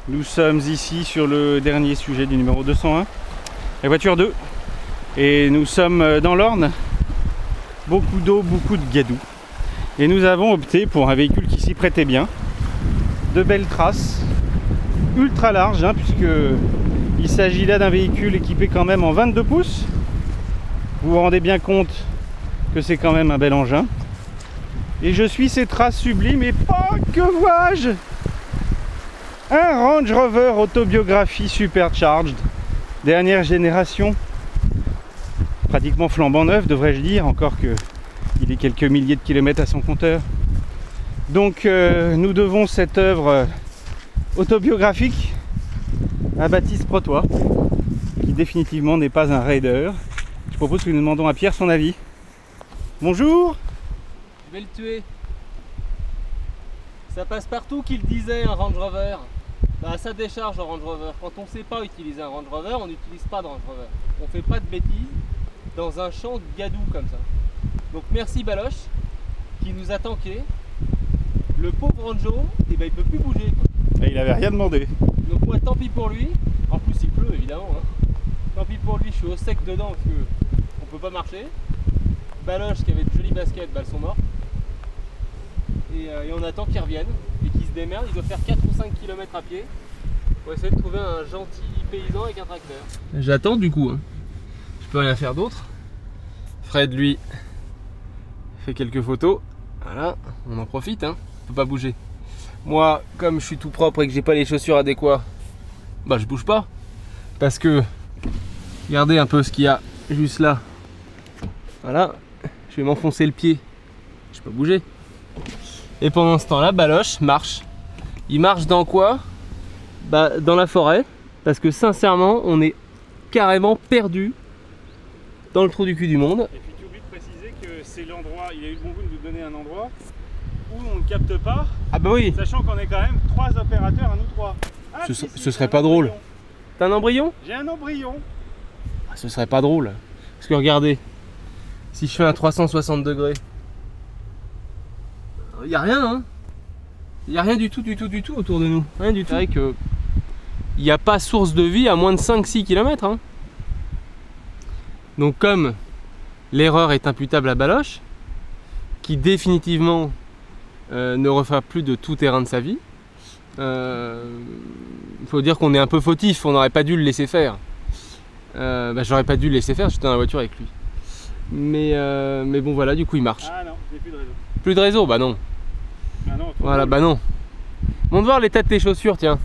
Nous sommes ici sur le dernier sujet du numéro 201, la voiture 2. Et nous sommes dans l'Orne, beaucoup d'eau, beaucoup de gadou. Et nous avons opté pour un véhicule qui s'y prêtait bien. De belles traces, ultra larges, puisque il s'agit là d'un véhicule équipé quand même en 22 pouces. Vous vous rendez bien compte que c'est quand même un bel engin. Et je suis ces traces sublimes et pas que vois-je, un Range Rover autobiographie supercharged, dernière génération, pratiquement flambant neuf devrais-je dire, encore que il est quelques milliers de kilomètres à son compteur. Donc nous devons cette œuvre autobiographique à Baptiste Protois, qui définitivement n'est pas un raider. Je propose que nous demandons à Pierre son avis. Bonjour. Je vais le tuer. Ça passe partout qu'il disait un Range Rover. Bah ça décharge un Range Rover. Quand on ne sait pas utiliser un Range Rover, on n'utilise pas de Range Rover. On fait pas de bêtises dans un champ de gadou comme ça. Donc merci Baloche qui nous a tanké. Le pauvre Ranjo, eh ben, il peut plus bouger quoi. Et il avait rien demandé. Donc moi tant pis pour lui. En plus il pleut évidemment. Tant pis pour lui, je suis au sec dedans parce que on peut pas marcher. Baloche qui avait de jolies baskets, bah, elles sont mortes. Et on attend qu'ils reviennent et qu'ils se démerdent. Il doit faire 4 ou 5 km à pied pour essayer de trouver un gentil paysan avec un tracteur. J'attends du coup, je peux rien faire d'autre. Fred lui fait quelques photos. Voilà, on en profite, on peut pas bouger. Moi, comme je suis tout propre et que j'ai pas les chaussures adéquates, bah je bouge pas. Parce que regardez un peu ce qu'il y a juste là. Voilà, je vais m'enfoncer le pied. Je peux bouger. Et pendant ce temps-là, Baloche marche. Il marche dans quoi? Bah, dans la forêt. Parce que sincèrement, on est carrément perdu dans le trou du cul du monde. Et puis tu oublies de préciser que c'est l'endroit, il a eu le bon goût de nous donner un endroit où on ne capte pas. Ah bah oui. Sachant qu'on est quand même 3 opérateurs à nous 3. Ah, Ce serait pas drôle. T'as un embryon? J'ai un embryon. Ah, ce serait pas drôle. Parce que regardez, si je fais un 360 degrés, il n'y a rien, il n'y a rien du tout autour de nous. Rien du tout. C'est vrai que il n'y a pas source de vie à moins de 5-6 km. Donc comme l'erreur est imputable à Baloche, qui définitivement ne refera plus de tout terrain de sa vie, il faut dire qu'on est un peu fautif, on n'aurait pas dû le laisser faire. J'aurais pas dû le laisser faire, j'étais dans la voiture avec lui. Mais bon voilà, du coup il marche. Ah non, j'ai plus de réseau. Plus de réseau? Bah non. Ah non, Voilà, bah non. Montre voir l'état de tes chaussures, tiens.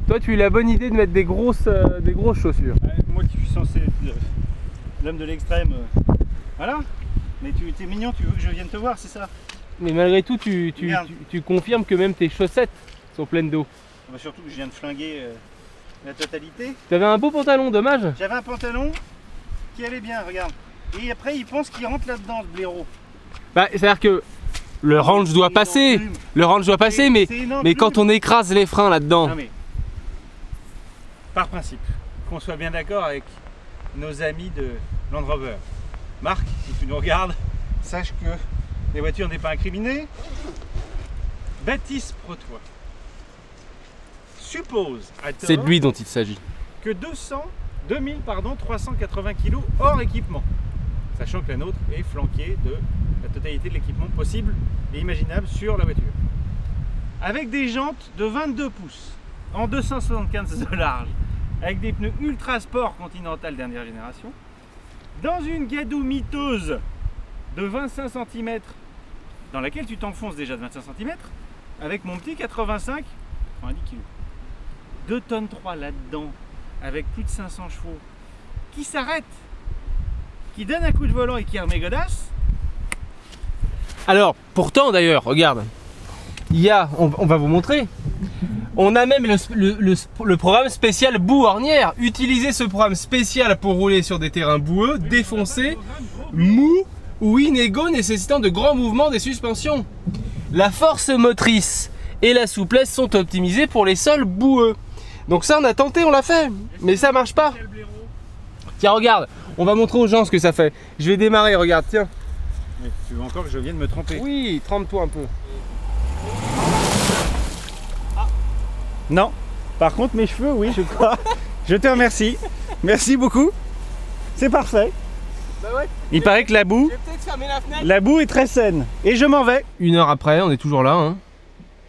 Toi tu as eu la bonne idée de mettre des grosses chaussures. Moi qui suis censé être l'homme de l'extrême. Voilà. Mais tu es mignon, tu veux que je vienne te voir, c'est ça? Mais malgré tout, tu confirmes que même tes chaussettes sont pleines d'eau. Bah surtout que je viens de flinguer la totalité. Tu avais un beau pantalon, dommage. J'avais un pantalon qui allait bien, regarde. Et après il pense qu'il rentre là-dedans, ce blaireau. Bah c'est-à-dire que le range doit passer. Le range doit passer, mais quand on écrase les freins là-dedans. Non mais, par principe, qu'on soit bien d'accord avec nos amis de Land Rover. Marc, si tu nous regardes, sache que les voitures n'est pas incriminées. Baptiste Protois suppose à tort c'est de lui dont il s'agit. que 2380 kg hors équipement. Sachant que la nôtre est flanquée de la totalité de l'équipement possible et imaginable sur la voiture. Avec des jantes de 22 pouces, en 275 de large, avec des pneus ultra sport Continental dernière génération, dans une gadou miteuse de 25 cm, dans laquelle tu t'enfonces déjà de 25 cm, avec mon petit 85, 90 kg. 2 tonnes 3 là-dedans, avec plus de 500 chevaux, qui s'arrête, qui donne un coup de volant et qui remet godasse. Alors, pourtant d'ailleurs, regarde, il y a, on va vous montrer, on a même le programme spécial boue ornière. Utilisez ce programme spécial pour rouler sur des terrains boueux, défoncés, mous ou inégaux nécessitant de grands mouvements des suspensions. La force motrice et la souplesse sont optimisées pour les sols boueux. Donc ça on a tenté, on l'a fait, mais ça marche pas. Tiens regarde, on va montrer aux gens ce que ça fait. Je vais démarrer, regarde, tiens. Mais tu veux encore que je vienne me tremper? Oui, trempe-toi un peu. Non, Par contre, mes cheveux, oui, je crois. Je te remercie. Merci beaucoup. C'est parfait. Bah ouais. Il paraît que la boue, Je vais peut-être fermer la fenêtre. la boue est très saine. Et je m'en vais. 1 heure après, on est toujours là. Hein.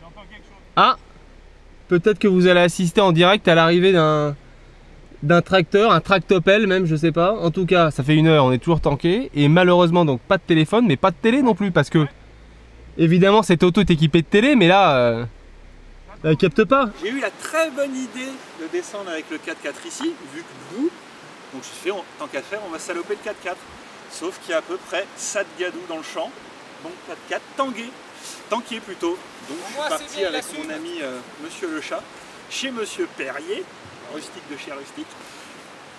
J'entends quelque chose. Ah, peut-être que vous allez assister en direct à l'arrivée d'un tracteur, un tractopelle même, je sais pas. En tout cas, ça fait 1 heure, on est toujours tanké. Et malheureusement, donc pas de téléphone, mais pas de télé non plus. Parce que, évidemment, cette auto est équipée de télé, mais là, elle capte pas. J'ai eu la très bonne idée de descendre avec le 4x4 ici, vu que boue. Donc je fais, tant qu'à faire, on va saloper le 4x4. Sauf qu'il y a à peu près 7 gadous dans le champ. Donc 4x4 tanké plutôt. Donc je suis parti avec mon ami Monsieur le Chat, chez Monsieur Perrier, rustique de chez Rustique,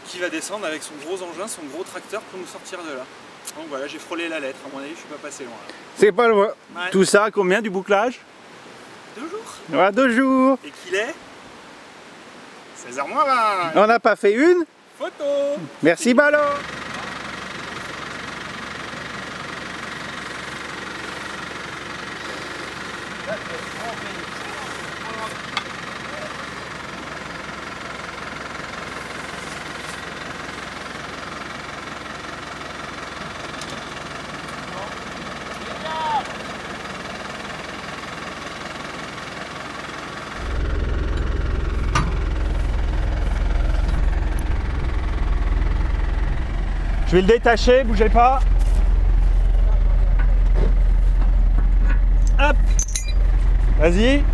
qui va descendre avec son gros engin, son gros tracteur pour nous sortir de là. Donc voilà, j'ai frôlé la lettre, à mon avis je suis pas passé loin là. C'est pas loin. Ouais. Tout ça, combien du bouclage? 2 jours. Voilà, 2 jours. Et qu'il est 16h moins 20. On n'a pas fait une? Photo. Merci Ballon. Je vais le détacher, bougez pas. Hop. Vas-y.